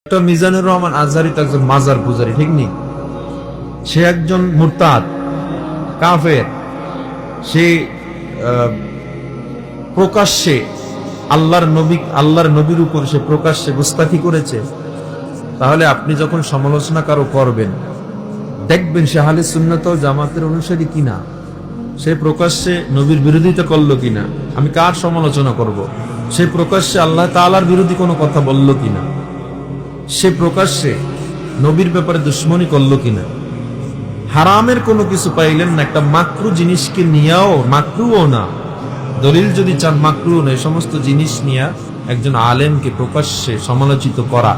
Doctor Mizanur Rahman Azhari তো একজন মাজার পূজারী, ঠিক নেই? সে একজন মুরতাদ কাফের। সে প্রকাশ্যে আল্লাহর নবীর উপর সে প্রকাশ্যে গুস্তাখি করেছে। তাহলে আপনি যখন সমালোচনা কারো করবেন, দেখবেন সে আহলে সুন্নাত ওয়াল জামাতের অনুসারী কিনা, সে প্রকাশ্যে নবীর বিরোধিতা করলো কিনা। আমি কার সমালোচনা করব? সে প্রকাশ্যে আল্লাহ তাআলার বিরোধী কোনো কথা বলল কিনা, সে প্রকাশ্যে নবীর ব্যাপারে দুশ্মনী করলো কিনা। হারামের কোনো কিছু পাইলেন না, একটা মাকরু জিনিসকে নিয়েও, মাকরুও না, দলিল যদি চান মাকরু না, এই সমস্ত জিনিস নিয়ে একজন আলেমকে প্রকাশ্যে সমালোচিত করা,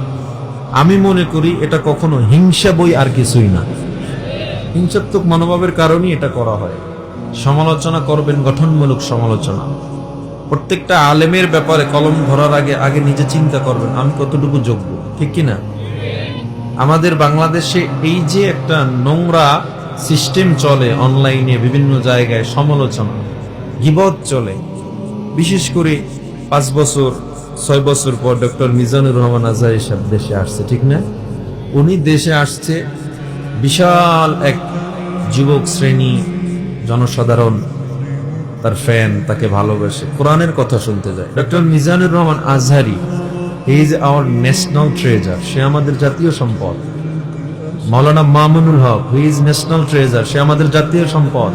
আমি মনে করি এটা কখনো হিংসা বই আর কিছুই না। হিংসাত্মক মনোভাবের কারণেই এটা করা হয়। সমালোচনা করবেন, গঠনমূলক সমালোচনা। প্রত্যেকটা আলেমের ব্যাপারে কলম ধরার আগে নিজে চিন্তা করবেন আমি কতটুকু যোগ্য, ঠিক কিনা? আমাদের বাংলাদেশে এই যে একটা নোংরা সিস্টেম চলে, অনলাইনে বিভিন্ন জায়গায় সমালোচনা, গীবত চলে। বিশেষ করে 5 বছর 6 বছর পর ডক্টর মিজানুর রহমান আজহারি সাহেব দেশে আসছে, ঠিক না? উনি দেশে আসছে, বিশাল এক যুবক শ্রেণী, জনসাধারণ তার ফ্যান, তাকে ভালোবাসে, কোরআনের কথা শুনতে যায়। Doctor Mizanur Rahman Azhari he is our national treasure, সে আমাদের জাতীয় সম্পদ। মাওলানা মামুনুল হক হি ইজ ন্যাশনাল ট্রেজার, সে আমাদের জাতীয় সম্পদ।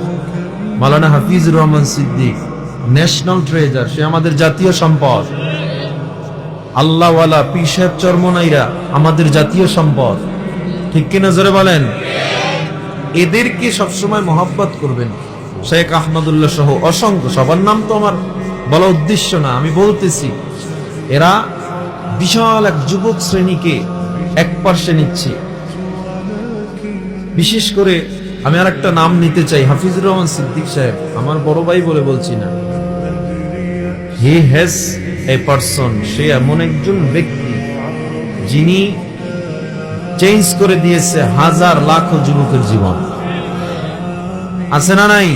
মাওলানা হাফিজুর রহমান সিদ্দিক ন্যাশনাল ট্রেজার, সে আমাদের জাতীয় সম্পদ। আল্লাহওয়ালা পীর সাহেব চরমনাইরা আমাদের জাতীয় সম্পদ, ঠিক কিনা? জোরে বলেন। এদেরকে সবসময় মহব্বত করবেন। শেখ আহমদুল্লাহ সহ অসংখ্য, সবার নাম তো আমার বলা উদ্দেশ্য না, আমি বলতেছি এরা বিশাল এক যুবক শ্রেণীকে এক পার্শ্বে নিচ্ছে। বিশেষ করে আমি আর একটা নাম নিতে চাই, হাফিজুর রহমান সিদ্দিক সাহেব, আমার বড় ভাই বলে বলছি না। হি হ্যাজ এ পারসন, সে এমন একজন ব্যক্তি যিনি চেঞ্জ করে দিয়েছে হাজার লাখ যুবকের জীবন। আছে না নাই?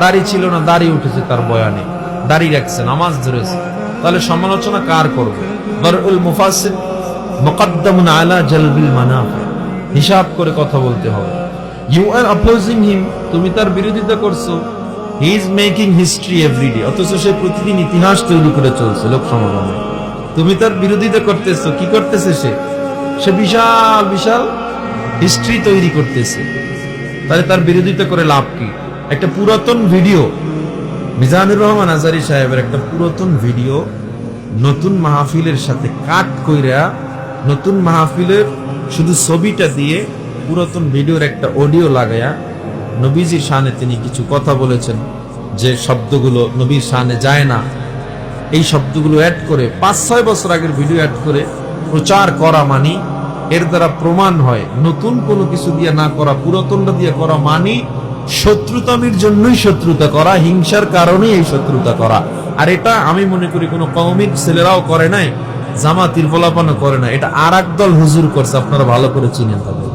দাড়ি ছিল না, দাড়ি উঠেছে তার বয়ানে, দাড়ি রাখছে, নামাজ ধরেছে। তাহলে সমালোচনা কার করবে? দারউল মুফাসসির মুকদ্দামুন আলা জালবিল মানাফি, হিসাব করে কথা বলতে হবে। ইউ আর অপোজিং হিম, তুমি তার বিরোধিতা করছো। He is making history everyday, অথচ সে প্রতিদিন ইতিহাস তৈরি করে চলছে লোক সমাগমে। তুমি তার বিরোধিতা করতেছো, কি করতেছে সে বিশাল বিশাল হিস্ট্রি তৈরি করতেছে। তাহলে তার বিরোধিতা করে লাভ কি? একটা পুরাতন ভিডিও, মিজানুর রহমান আজহারি সাহেবের একটা পুরাতন ভিডিও নতুন মাহফিলের সাথে কাট কইরা, নতুন মাহফিলের শুধু ছবিটা দিয়ে পুরাতন ভিডিওর একটা অডিও লাগায়া নবীজির শানে তিনি কিছু কথা বলেছেন যে শব্দগুলো নবীর শানে যায় না, এই শব্দগুলো অ্যাড করে 5-6 বছর আগের ভিডিও অ্যাড করে প্রচার করা, মানি এর দ্বারা প্রমাণ হয় নতুন কোনো কিছু দিয়ে না করা, পুরাতনটা দিয়ে করা, মানি শত্রুতামির জন্যই শত্রুতা করা, হিংসার কারণেই এই শত্রুতা করা। আর এটা আমি মনে করি কোনো কওমির ছেলেরাও করে নাই, জামাতির পোলাপানও করে না, এটা আর এক দল হুজুর করছে, আপনারা ভালো করে চিনেন তাদের।